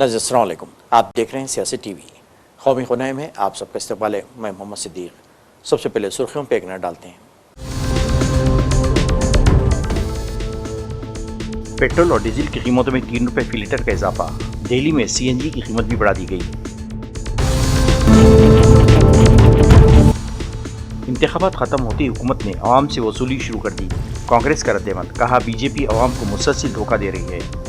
अस्सलाम वालेकुम, आप देख रहे हैं सियासी टीवी। कौमी खुनाई में आप सबका इस्तकबाल है। मैं मोहम्मद सिद्दीक। सबसे पहले सुर्खियों पर एक नज़र डालते हैं। पेट्रोल और डीजल की कीमतों में 3 रुपये फी लीटर का इजाफा। दिल्ली में सीएनजी की कीमत भी बढ़ा दी गई। इंतखाबात खत्म होते ही हुकूमत ने अवाम से वसूली शुरू कर दी। कांग्रेस का रद्देमल, कहा बीजेपी अवाम को मुसलसल धोखा दे रही है।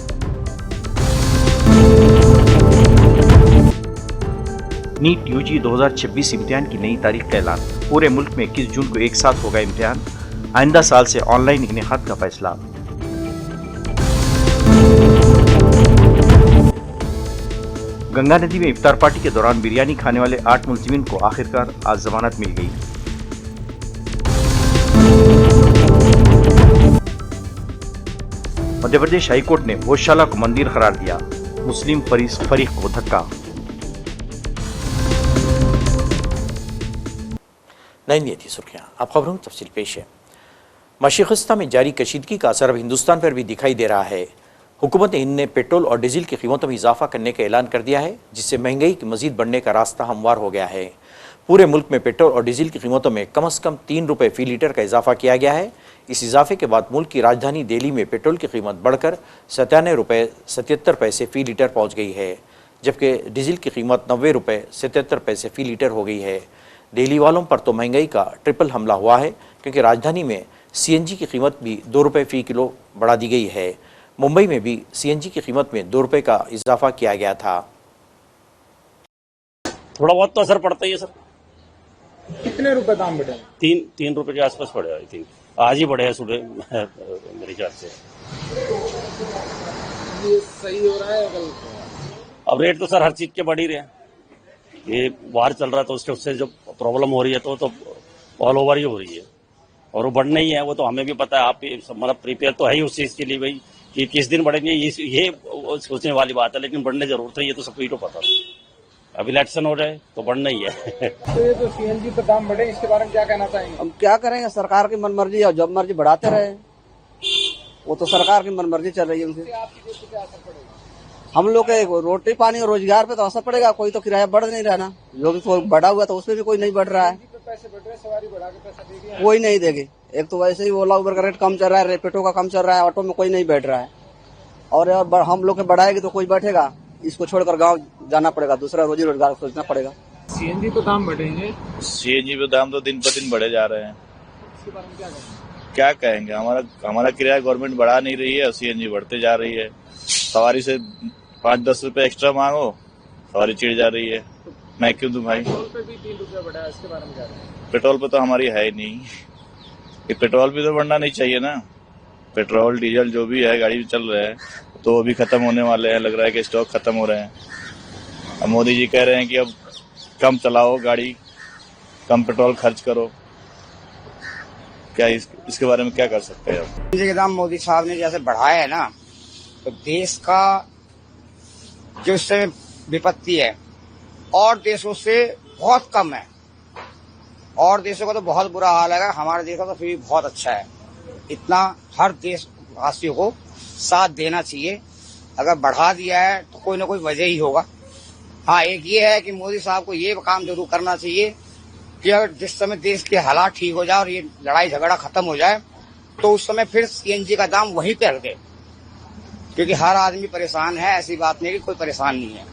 नीट यूजी 2026 इम्तिहान की नई तारीख का ऐलान। पूरे मुल्क में 21 जून को एक साथ होगा इम्तिहान। आइंदा साल से ऑनलाइन इनेकाद का फैसला। गंगा नदी में इफ्तार पार्टी के दौरान बिरयानी खाने वाले 8 मुलजिमीन को आखिरकार आज जमानत मिल गई। मध्य प्रदेश हाईकोर्ट ने गौशाला को मंदिर करार दिया। मुस्लिम फरीक को धक्का। नहीं थी सुर्खियां, अब खबरों की तफसील पेश है। मशरिक़िस्तान में जारी कशीदगी का असर अब हिंदुस्तान पर भी दिखाई दे रहा है। हुकूमत हिंद ने पेट्रोल और डीजल की कीमतों में इजाफा करने का ऐलान कर दिया है, जिससे महंगाई की मजीद बढ़ने का रास्ता हमवार हो गया है। पूरे मुल्क में पेट्रोल और डीजल की कीमतों में कम से कम 3 रुपये फी लीटर का इजाफा किया गया है। इस इजाफे के बाद मुल्क की राजधानी दिल्ली में पेट्रोल की कीमत बढ़कर 97 रुपये 77 पैसे फी लीटर पहुँच गई है, जबकि डीजल की कीमत 90 रुपये 77 पैसे फी लीटर हो गई है। दिल्ली वालों पर तो महंगाई का ट्रिपल हमला हुआ है, क्योंकि राजधानी में सीएनजी की कीमत भी 2 रुपये फी किलो बढ़ा दी गई है। मुंबई में भी सीएनजी की कीमत में 2 रुपये का इजाफा किया गया था। थोड़ा बहुत तो असर पड़ता ही है सर। कितने रुपए दाम बढ़े? तीन रुपए के आसपास पड़े। आई थिंक आज ही बढ़े हैं सुबह मेरे ख्याल से। ये सही हो रहा है कल? अब रेट तो सर हर चीज के बढ़ ही रहे हैं। ये बाहर चल रहा है तो उससे जो प्रॉब्लम हो रही है तो ऑल ओवर ही हो रही है, और वो बढ़ना ही है। वो तो हमें भी पता है, आप मतलब प्रिपेयर तो है ही उस चीज के लिए भाई कि किस दिन बढ़ेंगे, ये सोचने वाली बात है, लेकिन बढ़ने जरूरत है, ये तो सबको तो पता है। अब इलेक्शन हो जाए तो बढ़ना ही है। तो ये तो सीएनजी पे दाम बढ़े, इसके बारे में क्या कहना चाहेंगे? हम क्या करेंगे, सरकार की मनमर्जी है, जब मर्जी बढ़ाते रहे। वो तो सरकार की मनमर्जी चल रही है उनसे। आपकी जेब पे क्या असर पड़ेगा? हम लोग के रोटी पानी और रोजगार पे तो असर पड़ेगा। कोई तो किराया बढ़ नहीं रहा ना, जो भी कोई बढ़ा हुआ तो उसमें भी कोई नहीं बढ़ रहा है। पैसे बढ़ रहे, सवारी बढ़ा के पैसा देगी, कोई नहीं देगी। एक तो वैसे ही ओला उबर का रेट कम चल रहा है, रेपिडो का कम चल रहा है, ऑटो में कोई नहीं बैठ रहा है। और हम लोग के बढ़ाएगी तो कोई बैठेगा? इसको छोड़कर गाँव जाना पड़ेगा, दूसरा रोजी रोजगार सोचना पड़ेगा। सीएनजी पे दाम बढ़ेंगे? सीएनजी पे दाम तो दिन पर दिन बढ़े जा रहे हैं। इसके बारे में क्या कहेंगे? हमारा किराया गवर्नमेंट बढ़ा नहीं रही है और सीएनजी बढ़ते जा रही है। सवारी से 5-10 रुपए एक्स्ट्रा मांगो, सवारी चिढ़ जा रही है। मैं क्यों दूं भाई? पेट्रोल पे भी 3 रुपये बढ़ा है, इसके बारे में क्या कहेंगे? पेट्रोल पे तो हमारी है ही नहीं। ये पेट्रोल भी तो बढ़ना नहीं चाहिए ना। पेट्रोल डीजल जो भी है गाड़ी चल रहे हैं तो वो भी खत्म होने वाले हैं। लग रहा है कि स्टॉक खत्म हो रहे हैं। अब मोदी जी कह रहे हैं कि अब कम चलाओ गाड़ी, कम पेट्रोल खर्च करो। क्या इसके बारे में क्या कर सकते हैं? के दाम मोदी साहब ने जैसे बढ़ाया है ना, तो देश का जो इस समय विपत्ति है और देशों से बहुत कम है। और देशों का तो बहुत बुरा हाल है, हमारे देश का तो फिर भी बहुत अच्छा है। इतना हर देशवासियों को साथ देना चाहिए। अगर बढ़ा दिया है तो कोई ना कोई वजह ही होगा। हाँ, एक ये है कि मोदी साहब को ये काम जरूर करना चाहिए कि अगर जिस समय देश के हालात ठीक हो जाए और ये लड़ाई झगड़ा खत्म हो जाए तो उस समय फिर सीएनजी का दाम वहीं पे रखे, क्योंकि हर आदमी परेशान है। ऐसी बात नहीं कि कोई परेशान नहीं है,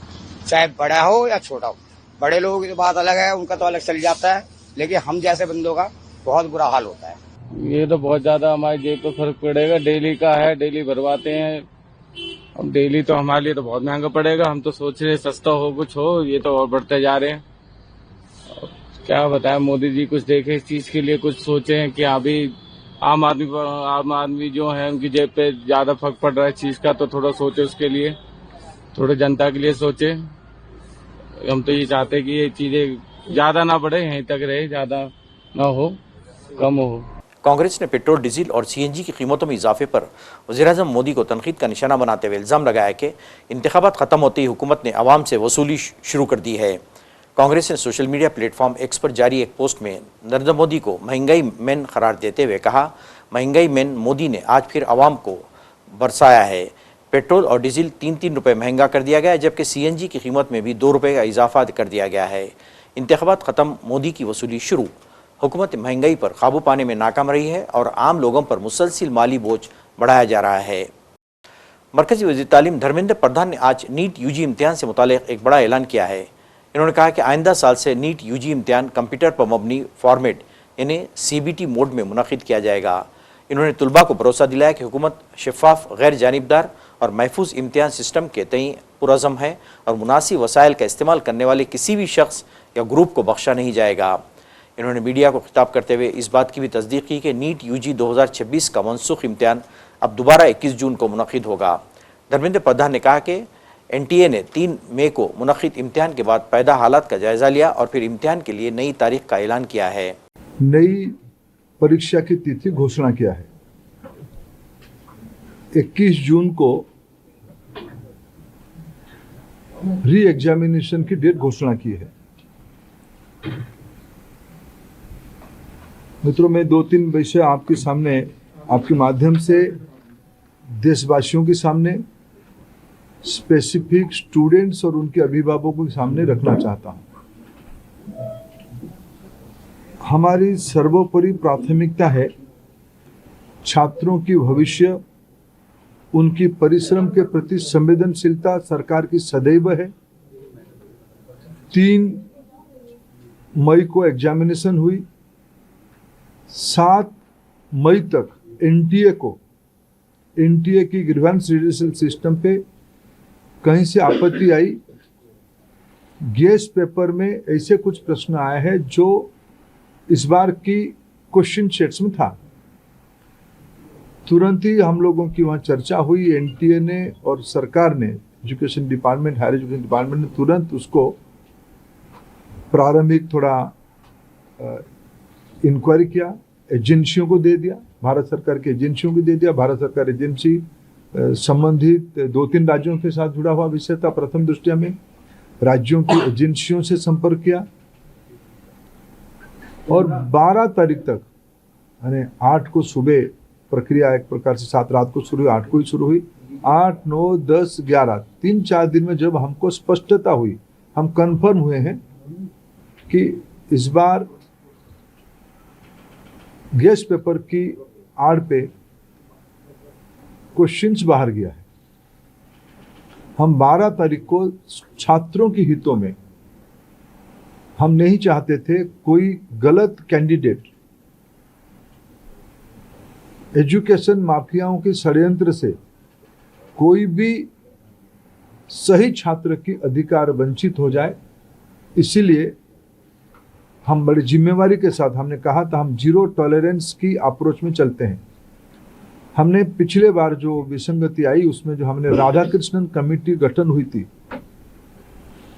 चाहे बड़ा हो या छोटा हो। बड़े लोगों की तो बात अलग है, उनका तो अलग चल जाता है, लेकिन हम जैसे बंदों का बहुत बुरा हाल होता है। ये तो बहुत ज्यादा हमारी जेब पे फर्क पड़ेगा। डेली का है, डेली भरवाते हैं। अब डेली तो हमारे लिए तो बहुत महंगा पड़ेगा। हम तो सोच रहे सस्ता हो, कुछ हो, ये तो और बढ़ते जा रहे हैं। क्या बताएं, मोदी जी कुछ देखे इस चीज के लिए, कुछ सोचे हैं कि अभी आम आदमी जो है उनकी जेब पे ज्यादा फर्क पड़ रहा है चीज का, तो थोड़ा सोचे उसके लिए, थोड़े जनता के लिए सोचे। हम तो ये चाहते हैं कि ये चीजें ज्यादा ना बढ़े, यहीं तक रहे, ज्यादा ना हो, कम हो। कांग्रेस ने पेट्रोल, डीजल और सीएनजी की कीमतों में इजाफे पर वज़ीर-ए-आज़म मोदी को तनकीद का निशाना बनाते हुए इल्ज़ाम लगाया कि इंतखाबात खत्म होते ही हुकूमत ने अवाम से वसूली शुरू कर दी है। कांग्रेस ने सोशल मीडिया प्लेटफॉर्म एक्स पर जारी एक पोस्ट में नरेंद्र मोदी को महंगाई मैन करार देते हुए कहा, महंगाई मैन मोदी ने आज फिर अवाम को बरसाया है। पेट्रोल और डीजल 3-3 रुपये महंगा कर दिया गया है, जबकि CNG की कीमत में भी 2 रुपये का इजाफा कर दिया गया है। इंतखाबात ख़त्म, मोदी की वसूली शुरू। हुकूमत महंगाई पर काबू पाने में नाकाम रही है और आम लोगों पर मुसलसिल माली बोझ बढ़ाया जा रहा है। मरकजी वज़ीर तालीम धर्मेंद्र प्रधान ने आज नीट UG इम्तिहान से मुताल्लिक़ एक बड़ा ऐलान किया है। इन्होंने कहा कि आइंदा साल से नीट UG इम्तिहान कंप्यूटर पर मबनी फॉर्मेट यानी CBT मोड में मुनक़िद किया जाएगा। इन्होंने तुलबा को भरोसा दिलाया कि हुकूमत शफ़ाफ, गैर जानिबदार और महफूज इम्तिहान सिस्टम के तई पुरज़म है और मुनासिब वसाइल का इस्तेमाल करने वाले किसी भी शख्स या ग्रुप को बख्शा नहीं जाएगा। इन्होंने मीडिया को खिताब करते हुए इस बात की भी तस्दीक की कि नीट UG 2026 का मनसूख इम्तिहान अब दोबारा 21 जून को मुनक़िद होगा। धर्मेंद्र प्रधान ने कहा कि NTA ने 3 मई को मुनक़िद इम्तिहान के बाद पैदा हालात का जायज़ा लिया और फिर इम्तिहान के लिए नई तारीख का ऐलान किया है। नई परीक्षा की तिथि घोषणा किया है। 21 जून को री एग्जामिनेशन की डेट घोषणा की है। मित्रों, मैं 2-3 विषय आपके सामने, आपके माध्यम से देशवासियों के सामने, स्पेसिफिक स्टूडेंट्स और उनके अभिभावकों के सामने रखना चाहता हूं। हमारी सर्वोपरि प्राथमिकता है छात्रों की भविष्य, उनकी परिश्रम के प्रति संवेदनशीलता सरकार की सदैव है। 3 मई को एग्जामिनेशन हुई। 7 मई तक NTA की ग्रीवेंस रिड्यूसल सिस्टम पे कहीं से आपत्ति आई। गेस्ट पेपर में ऐसे कुछ प्रश्न आए हैं जो इस बार की क्वेश्चन सेट्स में था। तुरंत ही हम लोगों की वहाँ चर्चा हुई। NTA ने और सरकार ने, education department, higher education department ने तुरंत उसको प्रारंभिक थोड़ा इंक्वायरी किया, एजेंसियों को दे दिया, भारत सरकार की एजेंसियों को दे दिया। भारत सरकार एजेंसी संबंधित 2-3 राज्यों के साथ जुड़ा हुआ विषय था। प्रथम दृष्टया में राज्यों की एजेंसियों से संपर्क किया और 12 तारीख तक, यानी 8 को सुबह प्रक्रिया एक प्रकार से 7 रात को शुरू हुई, 8 को ही शुरू हुई। 8, 9, 10, 11 3-4 दिन में जब हमको स्पष्टता हुई, हम कंफर्म हुए हैं कि इस बार गेस्ट पेपर की आड़ पे क्वेश्चंस बाहर गया है। हम 12 तारीख को छात्रों के हितों में, हम नहीं चाहते थे कोई गलत कैंडिडेट एजुकेशन माफियाओं के षड्यंत्र से कोई भी सही छात्र की अधिकार वंचित हो जाए। इसीलिए हम बड़ी जिम्मेवारी के साथ, हमने कहा था हम 0 टॉलरेंस की अप्रोच में चलते हैं। हमने पिछले बार जो विसंगति आई उसमें जो हमने राधाकृष्णन कमेटी गठन हुई थी,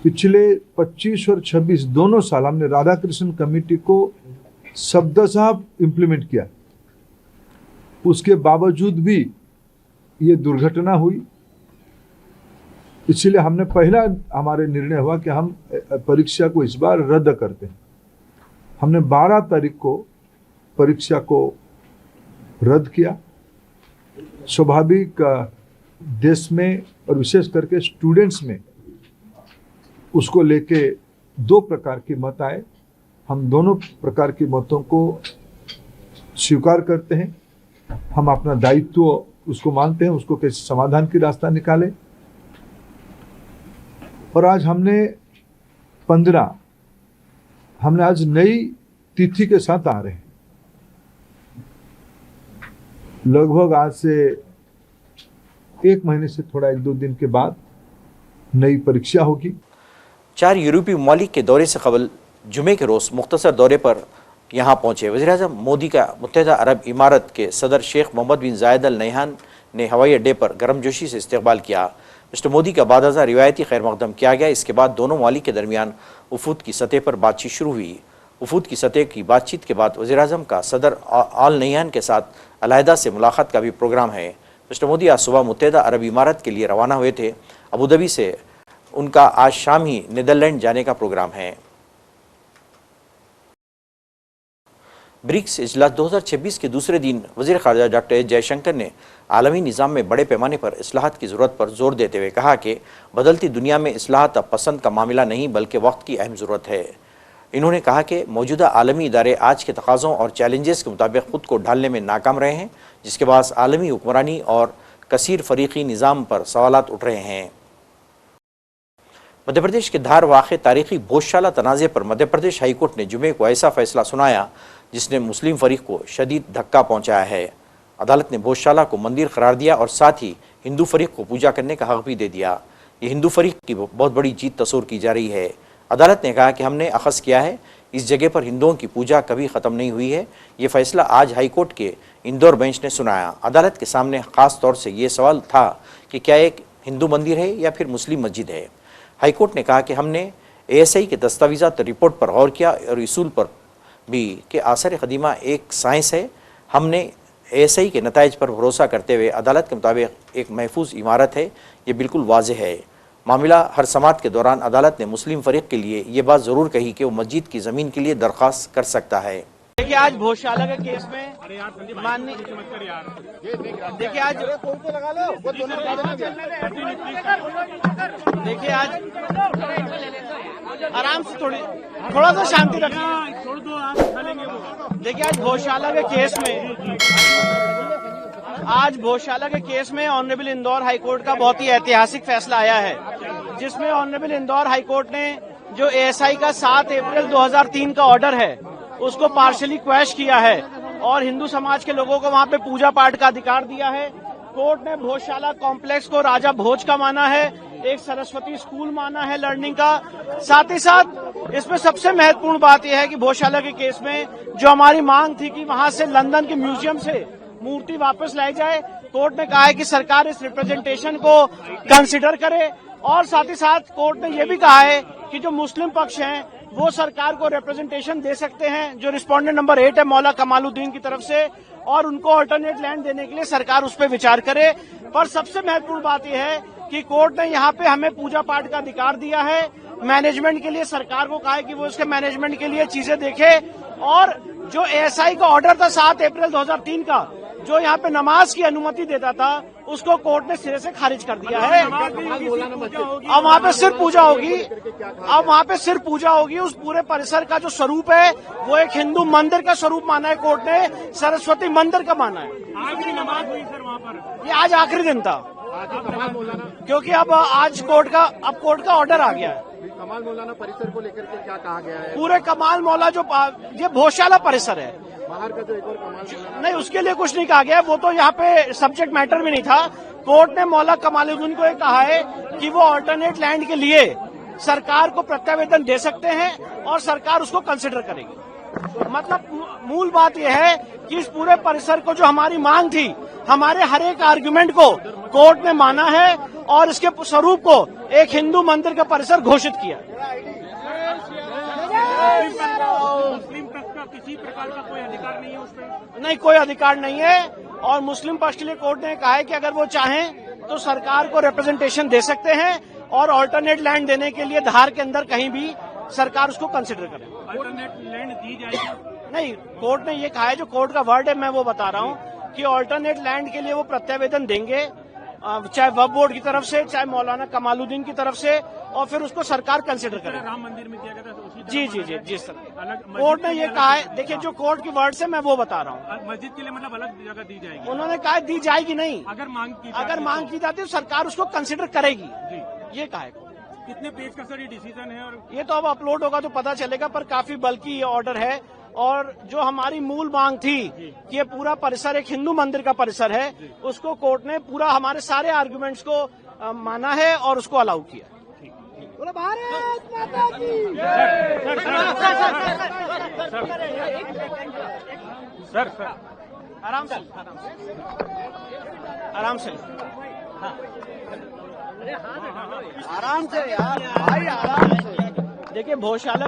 पिछले 25 और 26 दोनों साल हमने राधाकृष्णन कमेटी को शब्दशः इम्प्लीमेंट किया। उसके बावजूद भी ये दुर्घटना हुई। इसलिए हमने पहला हमारे निर्णय हुआ कि हम परीक्षा को इस बार रद्द करते हैं। हमने 12 तारीख को परीक्षा को रद्द किया। स्वाभाविक देश में और विशेष करके स्टूडेंट्स में उसको लेके 2 प्रकार के मत आए। हम दोनों प्रकार के मतों को स्वीकार करते हैं। हम अपना दायित्व उसको मानते हैं, उसको कैसे समाधान की रास्ता निकाले। और आज हमने 15, हमने आज नई तिथि के साथ आ रहे हैं। लगभग आज से 1 महीने से थोड़ा 1-2 दिन के बाद नई परीक्षा होगी। 4 यूरोपीय ममालिक के दौरे से कबल जुमे के रोज़ मुख्तसर दौरे पर यहाँ पहुँचे वज़ीर-ए-आज़म मोदी का मुत्तहिदा अरब इमारत के सदर शेख मोहम्मद बिन जायद अल नहयान ने हवाई अड्डे पर गर्मजोशी से इस्तकबाल किया। मिस्टर मोदी का बादअज़ा रिवायती खैर मकदम किया गया। इसके बाद दोनों ममालिक के दरमियान वफूद की सतह पर बातचीत शुरू हुई। वफूद की सतह की बातचीत के बाद वज़ीर-ए-आज़म का सदर आल नहयान के साथ अलहदा से मुलाकात का भी प्रोग्राम है। मिस्टर मोदी आज सुबह मुत्तहिदा अरब इमारत के लिए रवाना हुए थे। अबूधाबी से उनका आज शाम ही नीदरलैंड जाने का प्रोग्राम है। ब्रिक्स इजलास 2026 के दूसरे दिन वज़ीर ख़ारजा डॉक्टर एस जयशंकर ने आलमी निज़ाम में बड़े पैमाने पर इस्लाहात की ज़रूरत पर जोर देते हुए कहा कि बदलती दुनिया में इस्लाहात अब पसंद का मामला नहीं बल्कि वक्त की अहम ज़रूरत है। इन्होंने कहा कि मौजूदा आलमी इदारे आज के तकाज़ों और चैलेंजेस के मुताबिक ख़ुद को ढालने में नाकाम रहे हैं, जिसके बाद आलमी हुक्मरानी और कसीर फ़रीक़ी निज़ाम पर सवालात उठ रहे हैं। मध्य प्रदेश के धार वाक़े तारीखी भोजशाला तनाज़े पर मध्य प्रदेश हाई कोर्ट ने जुमे को ऐसा फैसला सुनाया जिसने मुस्लिम फरीक को शदीद धक्का पहुंचाया है। अदालत ने भोजशाला को मंदिर करार दिया और साथ ही हिंदू फरीक को पूजा करने का हक भी दे दिया। ये हिंदू फरीक की बहुत बड़ी जीत तस्वूर की जा रही है। अदालत ने कहा कि हमने अखज़ किया है, इस जगह पर हिंदुओं की पूजा कभी ख़त्म नहीं हुई है। ये फैसला आज हाई कोर्ट के इंदौर बेंच ने सुनाया। अदालत के सामने ख़ास तौर से ये सवाल था कि क्या एक हिंदू मंदिर है या फिर मुस्लिम मस्जिद है। हाई कोर्ट ने कहा कि हमने ASI के दस्तावेज़ात रिपोर्ट पर गौर किया और इसूल पर भी कि आसार क़दीमा एक साइंस है। हमने ASI के नताइज पर भरोसा करते हुए अदालत के मुताबिक एक महफूज इमारत है, ये बिल्कुल वाज़ेह है। मामला हर समात के दौरान अदालत ने मुस्लिम फरीक के लिए ये बात ज़रूर कही कि वो मस्जिद की ज़मीन के लिए दरख्वास्त कर सकता है। देखिए आज भोजशाला के केस में माननीय देखिए आज आराम से थोड़ा सा शांति रखिए। देखिए आज भोजशाला के केस में ऑनरेबल इंदौर हाई कोर्ट का बहुत ही ऐतिहासिक फैसला आया है, जिसमें ऑनरेबल इंदौर हाई कोर्ट ने जो ASI का 7 अप्रैल 2003 का ऑर्डर है उसको पार्शली क्वैश किया है और हिंदू समाज के लोगों को वहां पे पूजा पाठ का अधिकार दिया है। कोर्ट ने भोजशाला कॉम्प्लेक्स को राजा भोज का माना है, एक सरस्वती स्कूल माना है लर्निंग का। साथ ही साथ इसमें सबसे महत्वपूर्ण बात यह है कि भोजशाला के केस में जो हमारी मांग थी कि वहां से लंदन के म्यूजियम से मूर्ति वापस लाई जाए, कोर्ट ने कहा है कि सरकार इस रिप्रेजेंटेशन को कंसिडर करे। और साथ ही साथ कोर्ट ने यह भी कहा है कि जो मुस्लिम पक्ष हैं वो सरकार को रिप्रेजेंटेशन दे सकते हैं, जो रिस्पोंडेंट नंबर 8 है मौला कमालुद्दीन की तरफ से, और उनको अल्टरनेट लैंड देने के लिए सरकार उस पर विचार करे। पर सबसे महत्वपूर्ण बात यह है कि कोर्ट ने यहाँ पे हमें पूजा पाठ का अधिकार दिया है। मैनेजमेंट के लिए सरकार को कहा है कि वो इसके मैनेजमेंट के लिए चीजें देखे। और जो ASI का ऑर्डर था 7 अप्रैल 2003 का, जो यहाँ पे नमाज की अनुमति देता था, उसको कोर्ट ने सिरे से खारिज कर दिया है। अब वहाँ पे सिर्फ पूजा होगी। उस पूरे परिसर का जो स्वरूप है वो एक हिंदू मंदिर का स्वरूप माना है कोर्ट ने, सरस्वती मंदिर का माना है। आखिरी नमाज हुई सर वहाँ पर, ये आज आखिरी दिन था, क्योंकि अब आज कोर्ट का ऑर्डर आ गया है। कमाल मौलाना परिसर को लेकर के क्या कहा गया है? पूरे कमाल मौला जो ये भोजशाला परिसर है, बाहर का जो एक और कमाल नहीं, उसके लिए कुछ नहीं कहा गया। वो तो यहाँ पे सब्जेक्ट मैटर में नहीं था। कोर्ट ने मौला कमालुद्दीन को ये कहा है कि वो अल्टरनेट लैंड के लिए सरकार को प्रत्यावेदन दे सकते हैं और सरकार उसको कंसिडर करेगी। मतलब मूल बात यह है कि इस पूरे परिसर को जो हमारी मांग थी, हमारे हर एक आर्ग्यूमेंट को कोर्ट ने माना है और इसके स्वरूप को एक हिंदू मंदिर का परिसर घोषित किया। मुस्लिम पक्ष का किसी प्रकार का कोई अधिकार नहीं है उसमें? नहीं, कोई अधिकार नहीं है। और मुस्लिम पक्ष के लिए कोर्ट ने कहा है कि अगर वो चाहें तो सरकार को रिप्रेजेंटेशन दे सकते हैं और अल्टरनेट लैंड देने के लिए धार के अंदर कहीं भी सरकार उसको कंसिडर करे। अल्टरनेट लैंड दी जाएगी? नहीं, कोर्ट ने ये कहा है, जो कोर्ट का वर्ड है मैं वो बता रहा हूँ कि अल्टरनेट लैंड के लिए वो प्रत्यावेदन देंगे, चाहे वक्फ बोर्ड की तरफ से, चाहे मौलाना कमालुद्दीन की तरफ से, और फिर उसको सरकार कंसिडर करे। राम मंदिर में किया गया था उसी जी सर, कोर्ट ने ये कहा है। देखिए, जो कोर्ट की वर्ड से मैं वो बता रहा हूँ। मस्जिद के लिए मतलब अलग जगह दी जाएगी? उन्होंने कहा दी जाएगी नहीं, अगर मांग की जाती है तो सरकार उसको कंसिडर करेगी, ये कहा है। कितने पेज का सर ये डिसीजन है? और ये तो अब अपलोड होगा तो पता चलेगा, पर काफी बल्कि ये ऑर्डर है। और जो हमारी मूल मांग थी कि ये पूरा परिसर एक हिंदू मंदिर का परिसर है, उसको कोर्ट ने पूरा हमारे सारे आर्गुमेंट्स को माना है और उसको अलाउ किया। भारत माता की सर आराम से आराम से यार भाई, आराम से। देखिए, भोजशाला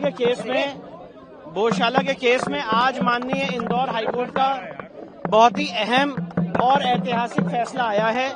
के केस में आज माननीय इंदौर हाईकोर्ट का बहुत ही अहम और ऐतिहासिक फैसला आया है।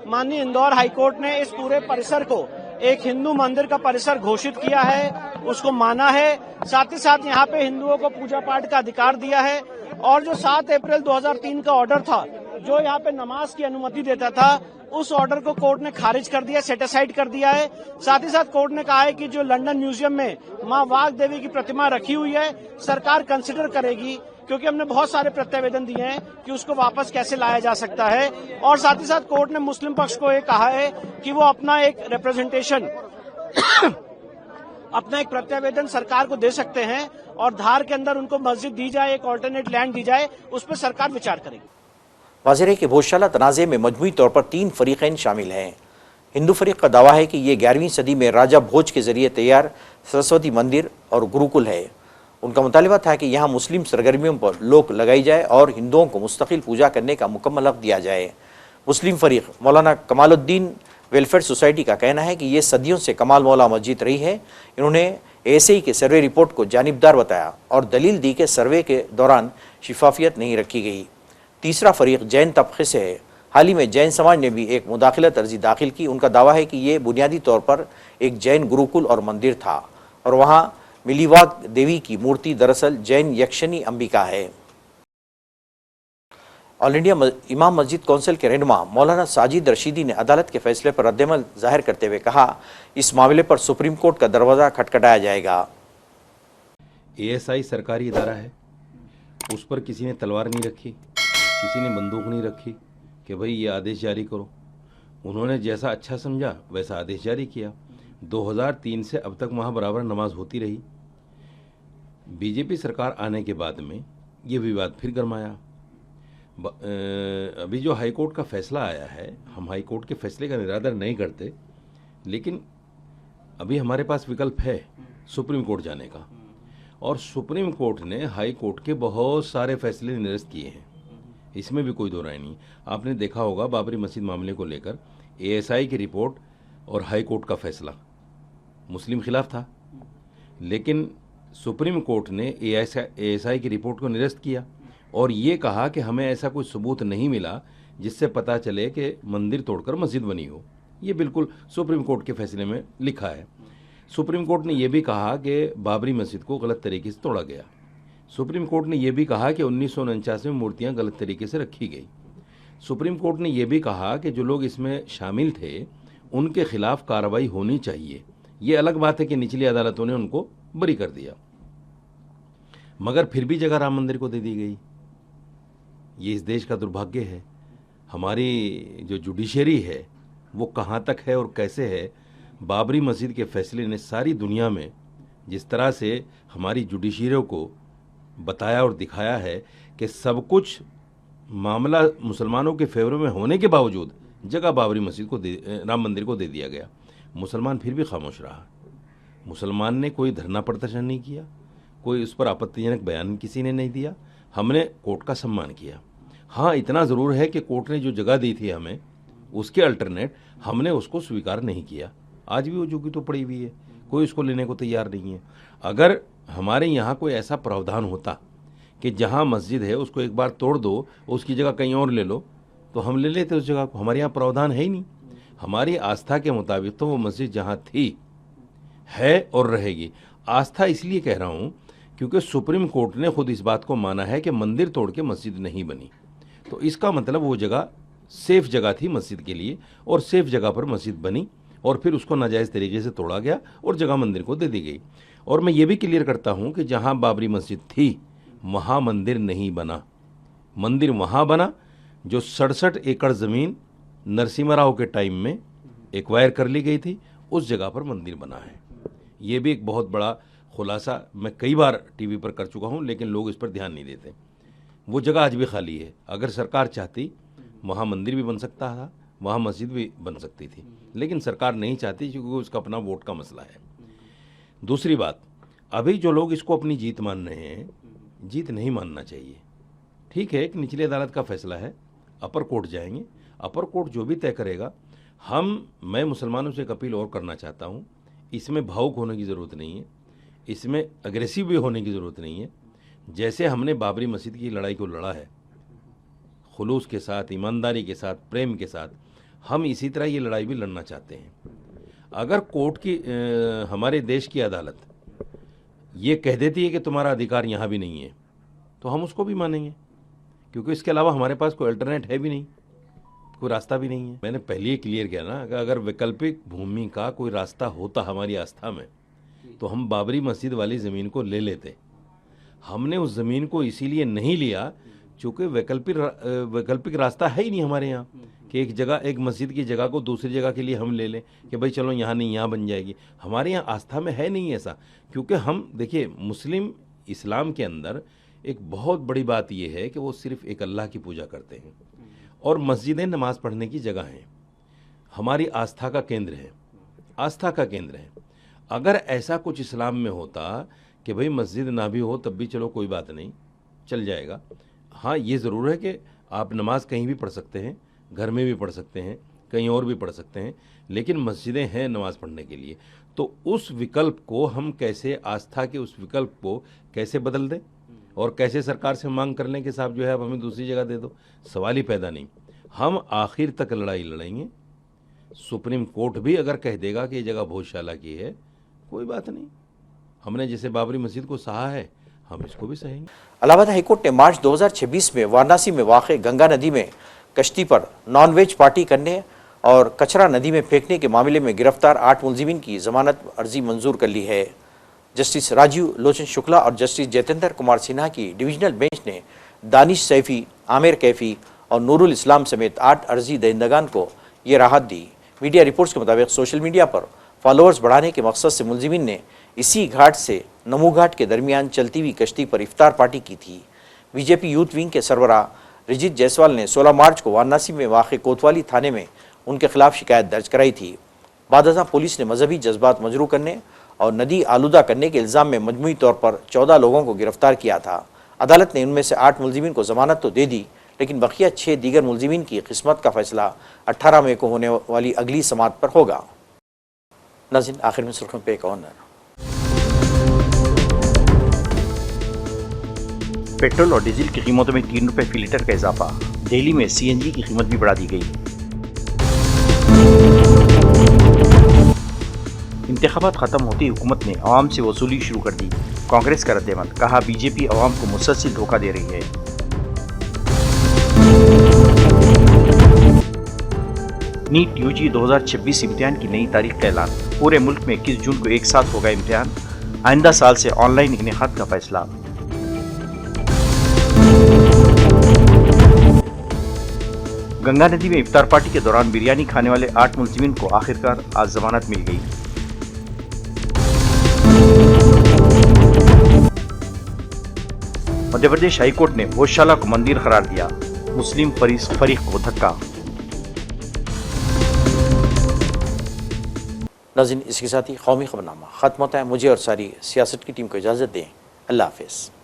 माननीय इंदौर हाईकोर्ट ने इस पूरे परिसर को एक हिंदू मंदिर का परिसर घोषित किया है, उसको माना है। साथ ही साथ यहाँ पे हिंदुओं को पूजा पाठ का अधिकार दिया है। और जो 7 अप्रैल 2003 का ऑर्डर था जो यहाँ पे नमाज की अनुमति देता था, उस ऑर्डर को कोर्ट ने खारिज कर दिया, सेट असाइड कर दिया है। साथ ही साथ कोर्ट ने कहा है कि जो लंदन म्यूजियम में मां वाघ देवी की प्रतिमा रखी हुई है, सरकार कंसिडर करेगी, क्योंकि हमने बहुत सारे प्रत्यावेदन दिए हैं कि उसको वापस कैसे लाया जा सकता है। और साथ ही साथ कोर्ट ने मुस्लिम पक्ष को ये कहा है कि वो अपना एक रिप्रेजेंटेशन अपना एक प्रत्यावेदन सरकार को दे सकते हैं और धार के अंदर उनको मस्जिद दी जाए, एक ऑल्टरनेट लैंड दी जाए, उस पर सरकार विचार करेगी। वाज़ेह है कि भोजशाला तनाज़े में मजमूई तौर पर 3 फरीक़ैन शामिल हैं। हिंदू फरीक का दावा है कि ये 11वीं सदी में राजा भोज के जरिए तैयार सरस्वती मंदिर और गुरुकुल है। उनका मुतालबा था कि यहाँ मुस्लिम सरगर्मियों पर रोक लगाई जाए और हिंदुओं को मुस्तकिल पूजा करने का मुकम्मल हक़ दिया जाए। मुस्लिम फरीक मौलाना कमालुद्दीन वेलफेयर सोसाइटी का कहना है कि ये सदियों से कमाल मौला मस्जिद रही है। इन्होंने ASI के सर्वे रिपोर्ट को जानिबदार बताया और दलील दी कि सर्वे के दौरान शिफाफियत नहीं रखी गई। तीसरा फरीक जैन तबके से है। हाल ही में जैन समाज ने भी एक मुदाखिलत अर्जी दाखिल की। उनका दावा है कि ये बुनियादी तौर पर एक जैन गुरुकुल और मंदिर था और वहाँ मिलीवाग देवी की मूर्ति दरअसल जैन यक्षिणी अंबिका है। ऑल इंडिया इमाम मस्जिद कौंसिल के रहनुमा मौलाना साजिद रशीदी ने अदालत के फैसले पर रद्दमल जाहिर करते हुए कहा, इस मामले पर सुप्रीम कोर्ट का दरवाज़ा खटखटाया जाएगा। ASI सरकारी इदारा है, उस पर किसी ने तलवार नहीं रखी, किसी ने बंदूक नहीं रखी कि भाई ये आदेश जारी करो। उन्होंने जैसा अच्छा समझा वैसा आदेश जारी किया। 2003 से अब तक वहाँ बराबर नमाज होती रही। बीजेपी सरकार आने के बाद में ये विवाद फिर गरमाया। अभी जो हाई कोर्ट का फैसला आया है, हम हाई कोर्ट के फैसले का निरादर नहीं करते, लेकिन अभी हमारे पास विकल्प है सुप्रीम कोर्ट जाने का। और सुप्रीम कोर्ट ने हाई कोर्ट के बहुत सारे फैसले निरस्त किए हैं, इसमें भी कोई दो राय नहीं। आपने देखा होगा बाबरी मस्जिद मामले को लेकर ASI की रिपोर्ट और हाई कोर्ट का फैसला मुस्लिम खिलाफ था, लेकिन सुप्रीम कोर्ट ने ASI की रिपोर्ट को निरस्त किया और ये कहा कि हमें ऐसा कोई सबूत नहीं मिला जिससे पता चले कि मंदिर तोड़कर मस्जिद बनी हो। ये बिल्कुल सुप्रीम कोर्ट के फैसले में लिखा है। सुप्रीम कोर्ट ने यह भी कहा कि बाबरी मस्जिद को गलत तरीके से तोड़ा गया। सुप्रीम कोर्ट ने यह भी कहा कि 1949 में मूर्तियां गलत तरीके से रखी गई। सुप्रीम कोर्ट ने यह भी कहा कि जो लोग इसमें शामिल थे उनके खिलाफ कार्रवाई होनी चाहिए। ये अलग बात है कि निचली अदालतों ने उनको बरी कर दिया, मगर फिर भी जगह राम मंदिर को दे दी गई। ये इस देश का दुर्भाग्य है। हमारी जो जुडिशरी है वो कहाँ तक है और कैसे है। बाबरी मस्जिद के फैसले ने सारी दुनिया में जिस तरह से हमारी जुडिशरी को बताया और दिखाया है कि सब कुछ मामला मुसलमानों के फेवर में होने के बावजूद जगह बाबरी मस्जिद को राम मंदिर को दे दिया गया। मुसलमान फिर भी खामोश रहा। मुसलमान ने कोई धरना प्रदर्शन नहीं किया, कोई उस पर आपत्तिजनक बयान किसी ने नहीं दिया। हमने कोर्ट का सम्मान किया। हाँ, इतना ज़रूर है कि कोर्ट ने जो जगह दी थी हमें, उसके अल्टरनेट हमने उसको स्वीकार नहीं किया। आज भी वो जो की तो पड़ी हुई है, कोई उसको लेने को तैयार नहीं है। अगर हमारे यहाँ कोई ऐसा प्रावधान होता कि जहाँ मस्जिद है उसको एक बार तोड़ दो, उसकी जगह कहीं और ले लो, तो हम ले लेते उस जगह को। हमारे यहाँ प्रावधान है ही नहीं। हमारी आस्था के मुताबिक तो वो मस्जिद जहाँ थी है और रहेगी। आस्था इसलिए कह रहा हूँ क्योंकि सुप्रीम कोर्ट ने खुद इस बात को माना है कि मंदिर तोड़ के मस्जिद नहीं बनी, तो इसका मतलब वो जगह सेफ जगह थी मस्जिद के लिए और सेफ जगह पर मस्जिद बनी और फिर उसको नाजायज़ तरीके से तोड़ा गया और जगह मंदिर को दे दी गई। और मैं ये भी क्लियर करता हूँ कि जहाँ बाबरी मस्जिद थी वहाँ मंदिर नहीं बना। मंदिर वहाँ बना जो 67 एकड़ ज़मीन नरसिम्हा राव के टाइम में एक्वायर कर ली गई थी, उस जगह पर मंदिर बना है। ये भी एक बहुत बड़ा खुलासा मैं कई बार टीवी पर कर चुका हूँ, लेकिन लोग इस पर ध्यान नहीं देते। वो जगह आज भी खाली है। अगर सरकार चाहती वहाँ मंदिर भी बन सकता था, वहाँ मस्जिद भी बन सकती थी, लेकिन सरकार नहीं चाहती क्योंकि उसका अपना वोट का मसला है। दूसरी बात, अभी जो लोग इसको अपनी जीत मान रहे हैं, जीत नहीं मानना चाहिए। ठीक है, एक निचली अदालत का फैसला है, अपर कोर्ट जाएंगे, अपर कोर्ट जो भी तय करेगा। मैं मुसलमानों से एक अपील और करना चाहता हूँ, इसमें भावुक होने की ज़रूरत नहीं है, इसमें अग्रेसिव भी होने की ज़रूरत नहीं है। जैसे हमने बाबरी मस्जिद की लड़ाई को लड़ा है खुलूस के साथ, ईमानदारी के साथ, प्रेम के साथ, हम इसी तरह ये लड़ाई भी लड़ना चाहते हैं। अगर कोर्ट की हमारे देश की अदालत ये कह देती है कि तुम्हारा अधिकार यहाँ भी नहीं है, तो हम उसको भी मानेंगे, क्योंकि इसके अलावा हमारे पास कोई अल्टरनेट है भी नहीं, कोई रास्ता भी नहीं है। मैंने पहले ही क्लियर किया ना कि अगर वैकल्पिक भूमि का कोई रास्ता होता हमारी आस्था में तो हम बाबरी मस्जिद वाली ज़मीन को ले लेते। हमने उस ज़मीन को इसीलिए नहीं लिया क्योंकि वैकल्पिक रास्ता है ही नहीं हमारे यहाँ कि एक मस्जिद की जगह को दूसरी जगह के लिए हम ले लें कि भाई चलो यहाँ नहीं यहाँ बन जाएगी। हमारे यहाँ आस्था में है नहीं ऐसा, क्योंकि हम देखिए मुस्लिम इस्लाम के अंदर एक बहुत बड़ी बात यह है कि वो सिर्फ़ एक अल्लाह की पूजा करते हैं और मस्जिदें नमाज़ पढ़ने की जगह हैं, हमारी आस्था का केंद्र है, आस्था का केंद्र है। अगर ऐसा कुछ इस्लाम में होता कि भाई मस्जिद ना भी हो तब भी चलो कोई बात नहीं, चल जाएगा। हाँ, ये ज़रूर है कि आप नमाज कहीं भी पढ़ सकते हैं, घर में भी पढ़ सकते हैं, कहीं और भी पढ़ सकते हैं, लेकिन मस्जिदें हैं नमाज़ पढ़ने के लिए। तो उस विकल्प को हम कैसे, आस्था के उस विकल्प को कैसे बदल दें और कैसे सरकार से मांग कर लें कि साहब जो है आप हमें दूसरी जगह दे दो, सवाल ही पैदा नहीं। हम आखिर तक लड़ाई लड़ेंगे। सुप्रीम कोर्ट भी अगर कह देगा कि ये जगह भोजशाला की है, कोई बात नहीं, हमने जैसे बाबरी मस्जिद को सहा है हम इसको भी सहेंगे। इलाहाबाद हाईकोर्ट ने मार्च 2026 में वाराणसी में वाक़े गंगा नदी में कश्ती पर नॉनवेज पार्टी करने और कचरा नदी में फेंकने के मामले में गिरफ्तार 8 मुलजिमीन की जमानत अर्जी मंजूर कर ली है। जस्टिस राजीव लोचन शुक्ला और जस्टिस जतेंद्र कुमार सिन्हा की डिवीजनल बेंच ने दानिश सैफी, आमिर कैफी और नूरुल इस्लाम समेत 8 अर्जी दहिंदगान को ये राहत दी। मीडिया रिपोर्ट्स के मुताबिक सोशल मीडिया पर फॉलोअर्स बढ़ाने के मकसद से मुलजिमीन ने इसी घाट से नमू घाट के दरमियान चलती हुई कश्ती पर इफ्तार पार्टी की थी। बीजेपी यूथ विंग के सरबराह रिजित जायसवाल ने 16 मार्च को वाराणसी में वाक़े कोतवाली थाने में उनके खिलाफ शिकायत दर्ज कराई थी। बादशाह पुलिस ने मजहबी जज्बात मजरू करने और नदी आलूदा करने के इल्ज़ाम में मजमूई तौर पर 14 लोगों को गिरफ्तार किया था। अदालत ने उनमें से 8 मुलजिमीन को जमानत तो दे दी, लेकिन बकिया 6 दीगर मुलजिमीन की किस्मत का फैसला 18 मई को होने वाली अगली समाअत पर होगा। नाज़रीन, आखिर में सुर्खियों पे एक और नज़र। पेट्रोल और डीजल की कीमतों में 3 रुपये फी लीटर का इजाफा। दिल्ली में सीएनजी की कीमत भी बढ़ा दी गई। इंतखाबात खत्म होते ही हुकूमत ने अवाम से वसूली शुरू कर दी। कांग्रेस का रद्देमल, कहा बीजेपी अवाम को मुसलसल धोखा दे रही है। नीट यूजी 2026 इम्तिहान की नई तारीख का ऐलान। पूरे मुल्क में 21 जून को एक साथ होगा इम्तिहान। आइंदा साल से ऑनलाइन इनेकाद का फैसला। गंगा नदी में इफ्तार पार्टी के दौरान बिरयानी खाने वाले 8 मुलजिमीन को आखिरकार आज जमानत मिल गई। मध्य प्रदेश हाईकोर्ट ने भोजशाला को मंदिर करार दिया। मुस्लिम फरीक को धक्का। नाज़रीन, इसके साथ ही कौमी खबरनामा खत्म होता है। मुझे और सारी सियासत की टीम को इजाज़त दें। अल्लाह हाफ़िज़।